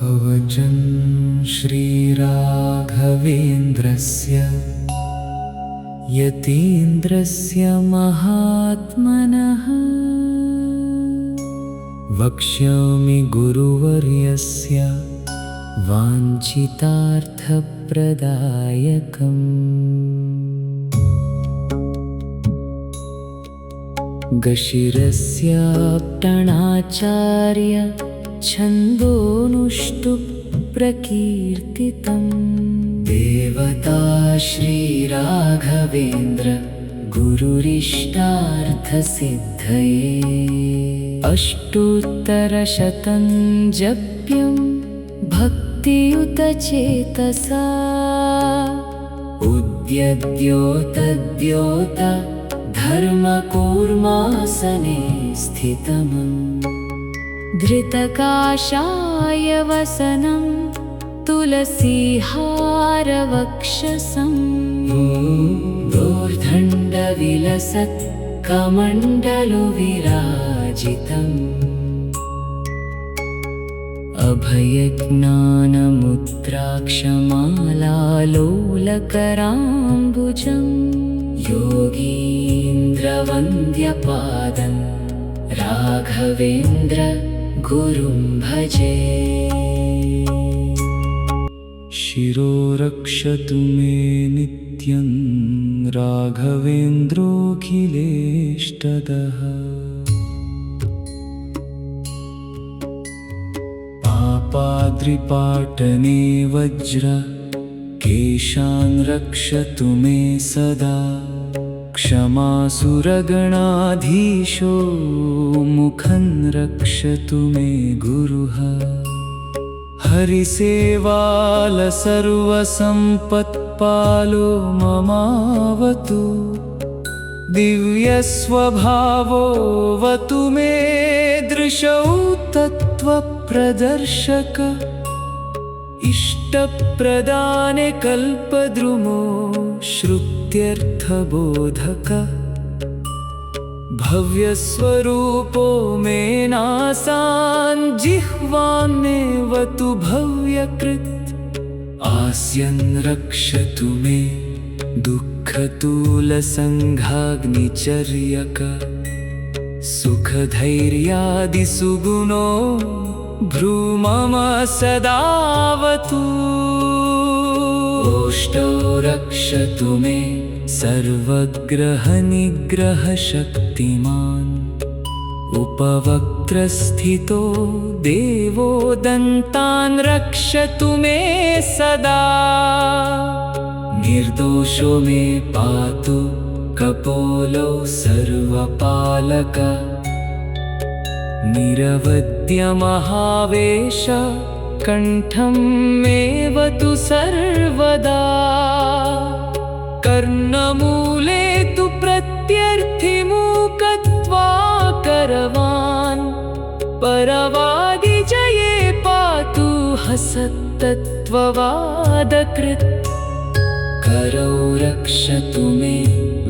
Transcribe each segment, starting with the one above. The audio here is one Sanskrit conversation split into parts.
कवचं श्रीराघवेन्द्रस्य यतीन्द्रस्य महात्मनः वक्ष्यामि गुरुवर्यस्य वाञ्छितार्थप्रदायकम्। गशिरस्याप्टणाचार्य छन्दोनुष्टुप् प्रकीर्तितम्। देवता श्रीराघवेन्द्र गुरुरिष्टार्थसिद्धये। अष्टोत्तरशतं जप्यं भक्तियुतचेतसा उद्यद्योतद्योत धर्मकूर्मासने स्थितम्। धृतकाषायवसनं तुलसीहारवक्षसम्। दोर्दण्डविलसत् कमण्डलुविराजितम्। अभयज्ञानमुद्राक्षमालालोलकराम्बुजम्। योगीन्द्रवन्द्यपादं राघवेन्द्र गुरुं भजे। शिरो रक्षतु मे नित्यं राघवेन्द्रोऽखिलेष्टदः। पापाद्रिपाटने वज्र केशान् रक्षतु मे सदा। क्षमासुरगणाधीशो मुखं रक्षतु मे गुरुः। हरिसेवाल सर्वसम्पत्पालो ममावतु। दिव्यस्वभावोऽवतु मे दृशौ तत्त्वप्रदर्शक। इष्टप्रदाने कल्पद्रुमो श्रुत्यर्थबोधक। भव्यस्वरूपो मे नासान् जिह्वामेवतु भव्यकृत्। आस्यन् रक्षतु मे दुःखतूलसङ्घाग्निचर्यक। सुखधैर्यादिसुगुणो भ्रूमम सदावतु। ओष्ठौ रक्षतु मे सर्वग्रहनिग्रहशक्तिमान्। उपवक्त्रस्थितो देवो दन्तान् रक्षतु मे सदा। निर्दोषो मे पातु कपोलो सर्वपालक। निरवद्यमहावेश कण्ठं मेवतु सर्वदा। कर्णमूले तु प्रत्यर्थिमूकत्वाकरवान्। परवादिजये पातु हसत्तत्त्ववादकृत्। करौ रक्षतु मे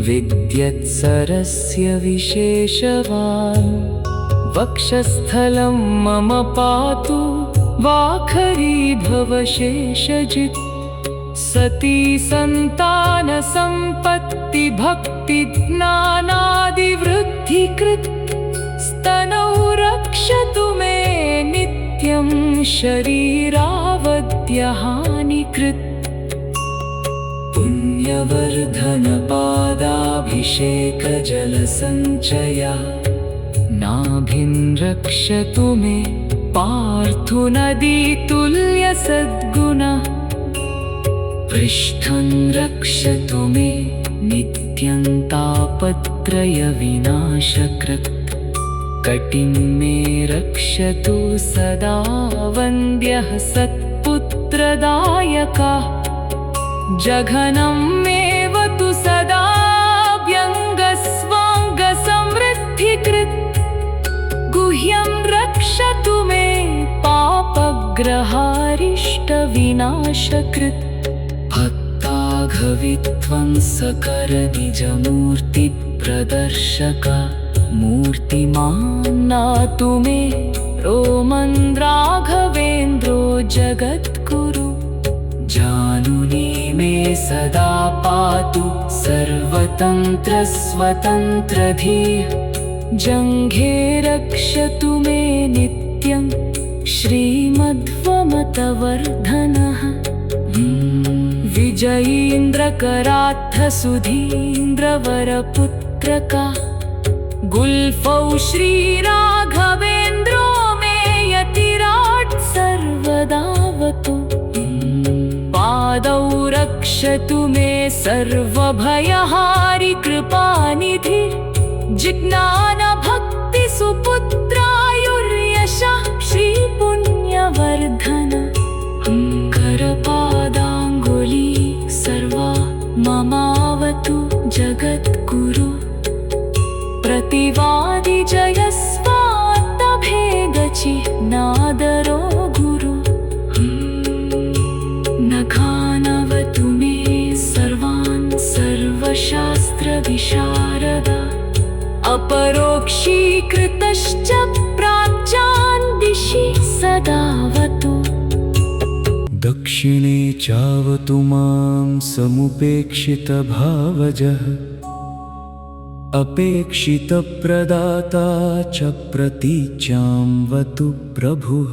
विद्यत्सरस्य विशेषवान्। वक्षस्थलं मम पातु वाखरीभवशेषजित्। सती सन्तानसम्पत्तिभक्तिज्ञानादिवृद्धिकृत्। स्तनौ रक्षतु मे नित्यं शरीरावद्यहानिकृत्। पुण्यवर्धनपादाभिषेकजलसञ्चया। नाभिं रक्षतु मे पार्थुनदीतुल्यसद्गुणः। पृष्ठं रक्षतु मे नित्यं तापत्रयविनाशकृत्। कटिं मे रक्षतु सदा वन्द्यः सत्पुत्रदायकः। जघनं मेवतु सदा व्यङ्गस्वाङ्गसमृद्धिकृत्। गुह्यं रक्षतु मे पापग्रहारिष्टविनाशकृत्। भक्ताघविध्वंसकरनिजमूर्तिप्रदर्शक। मूर्तिमान्नातु मे रोमन् राघवेन्द्रो जगद्गुरु जानुनी मे सदा पातु सर्वतन्त्रस्वतन्त्रधीः जङ्घे रक्षतु मे नित्यं श्रीमध्वमतवर्धनः विजयीन्द्रकराद्धसुधीन्द्रवरपुत्रका गुल्फौ श्रीराघवेन्द्रो मे यतिराट् सर्वदावतु पादौ रक्षतु मे सर्वभयहारि कृपानिधि जिज्ञानभक्तिसुपुत्रायुर्यशः श्रीपुण्यवर्धन करपादाङ्गुली सर्वा ममावतु जगद्गुरु प्रतिवादि जयस्वात्तभेदचिह्नादरो गुरु नखानवतु मे सर्वान् सर्वशास्त्रविशारद अपरोक्षीकृतश्च प्राच्यान् दिशि सदावतु दक्षिणे चावतु मां समुपेक्षितभावजः अपेक्षितप्रदाता च प्रतीच्यां वतु प्रभुः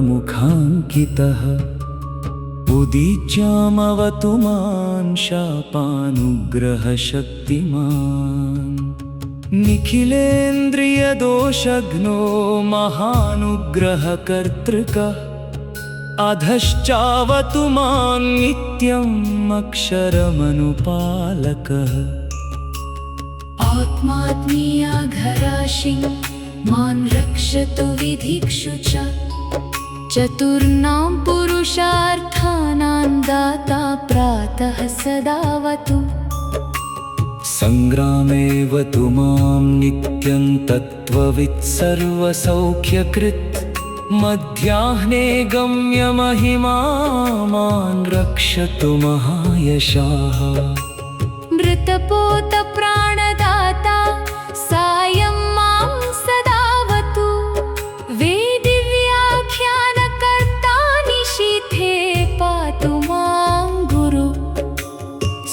दयादाक्षिण्यवैराग्यवाक्पाटवमुखाङ्कितः उदीच्यामवतु मां शापानुग्रहशक्तिमान् निखिलेन्द्रियदोषघ्नो महानुग्रहकर्तृकः अधश्चावतु मां नित्यम् अक्षरमनुपालकः आत्मात्मीयाघराशिं मान् रक्षतु विधिक्षु च चतुर्णां पुरुषार्थानां दाता प्रातः सदावतु सङ्ग्रामेवतु मां नित्यं तत्त्ववित् सर्वसौख्यकृत् मध्याह्ने गम्यमहिमा मां रक्षतु महायशाः मृतपोतप्राणदाता सायं मां सदावतु वेदिव्याख्यानकर्ता निशीथे पातु मां गुरु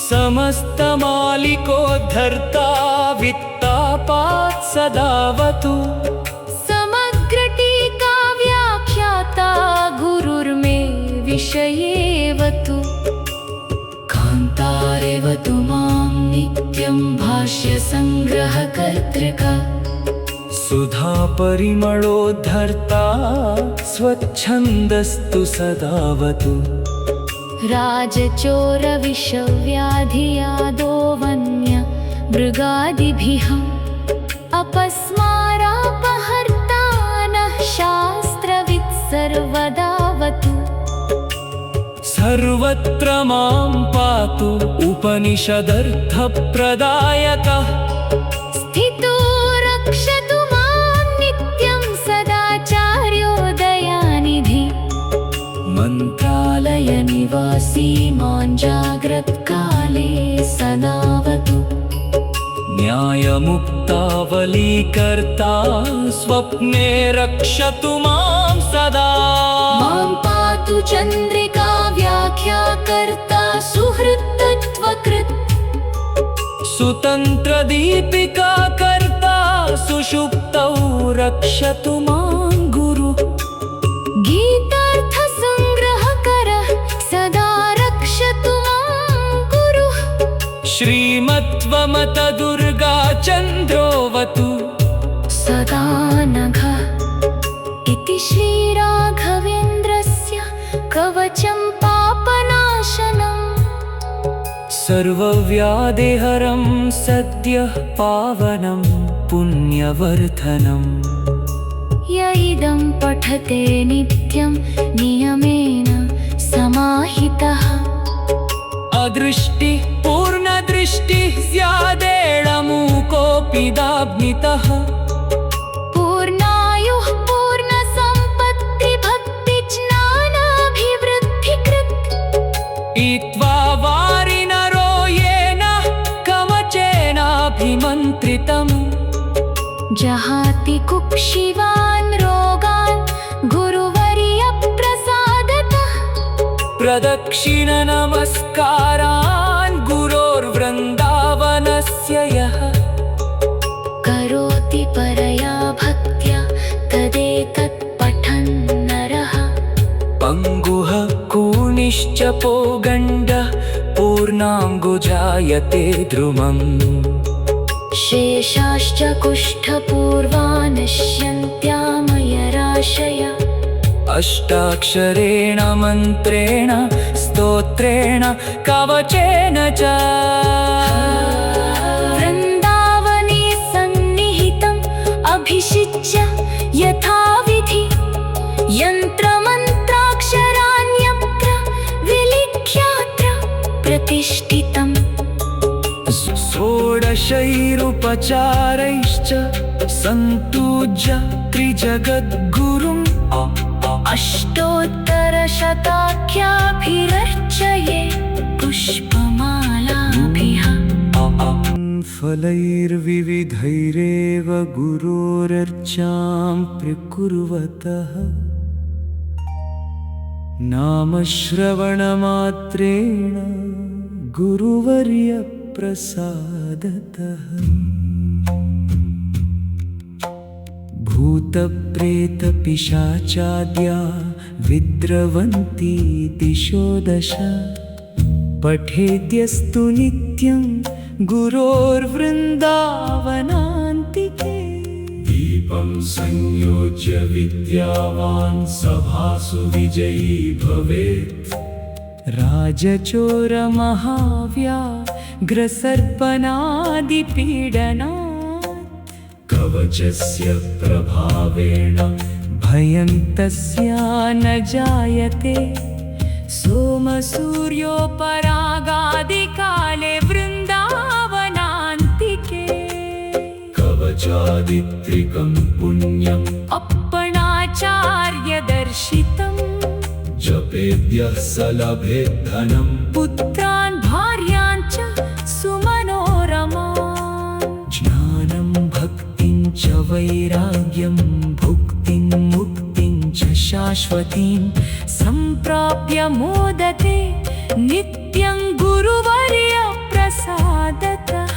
समस्तमालिकोद्धर्ता वित्तापात् सदावतु समग्रटीकाव्याख्याता गुरुर्मे विषयेवतु कान्तारेवतु मां नित्यं भाष्यसङ्ग्रहकर्तृका सुधापरिमळोद्धर्ता स्वच्छन्दस्तु सदावतु राजचोरविषव्याधियादो वन्य मृगादिभिः अपस्मारापहर्ता नः शास्त्रवित् सर्वदावतु सर्वत्र मां पातु उपनिषदर्थप्रदायकः स्थितो रक्षतु मां नित्यं सदाचार्योदयानिधि मन्त्रालयनिवासी मां जाग्रत्काले सदावतु न्यायमुक्तावलीकर्ता स्वप्ने रक्षतु मां सदा मां पातु चन्द्रिका व्याख्याकर्ता सुहृत्तत्त्वकृत् सुतन्त्रदीपिका कर्ता सुषुप्तौ रक्षतु मां गुरु गीतार्थसङ्ग्रहकरः सदा रक्षतु मां गुरुः श्रीमत्वमतदुर्गाचन्द्रोऽवतु सदा नघ इति श्रीराघवेन्द्रस्य कवचं पापनाशनम् सर्वव्याधिहरं सद्यः पावनं पुण्यवर्धनम् य इदं पठते नित्यं नियमेन समाहितः अदृष्टिः पूर्णदृष्टिः स्यादेळमूकोऽपि दाग्नितः पूर्णायुः पूर्णसम्पत्तिभक्तिज्ञानाभिवृद्धिकृत् ईत्वा वारिनरो येन कवचेनावृतः व्याधिमन्त्रितम् जहाति कुक्षिवान् रोगान् गुरुवर्यप्रसादतः प्रदक्षिणनमस्कारान् गुरोर्वृन्दावनस्य यः करोति परया भक्त्या तदेतत् पठन् नरः पङ्गुः कूनिश्च पौगण्डः पूर्णाङ्गो जायते द्रुमम् शेषाश्च कुष्ठपूर्वा नश्यन्त्यामयराशया अष्टाक्षरेण मन्त्रेण स्तोत्रेण कवचेन च वृन्दावने सन्निहितम् अभिषिच्य यथाविधि यन्त्रमन्त्राक्षराण्यत्र विलिख्यात्र प्रतिष्ठितम् षोडशैरुपचारैश्च सन्तूज्य त्रिजगद्गुरुम् अष्टोत्तरशताख्याभिरर्चये पुष्पमालाभिः फलैर्विविधैरेव गुरोरर्चां प्रकुर्वतः नामश्रवणमात्रेण गुरुवर्यप्रसादतः भूतप्रेतपिशाचाद्या विद्रवन्ति दिशो दश पठेद्यस्तु नित्यं गुरोर्वृन्दावनान्तिके दीपं संयोज्य विद्यावान् सभासु विजयी भवेत् राजचोरमहाव्याघ्रसर्पणादिपीडनात् कवचस्य प्रभावेण भयं तस्या न जायते सोमसूर्योपरागादिकाले वृन्दावनान्तिके कवचादित्रिकं पुण्यम् अप्पणाचार्यदर्शितम् जपेद्यः स लभेत् धनम् पुत्रान् भार्यान् च सुमनोरमान् ज्ञानं भक्तिं च वैराग्यं भुक्तिं मुक्तिं च शाश्वतीं सम्प्राप्य मोदते नित्यं गुरुवर्यप्रसादतः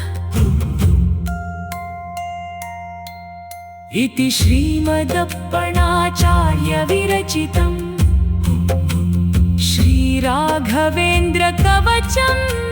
इति श्रीमदप्पणाचार्यविरचितम् श्रीराघवेन्द्रकवचम्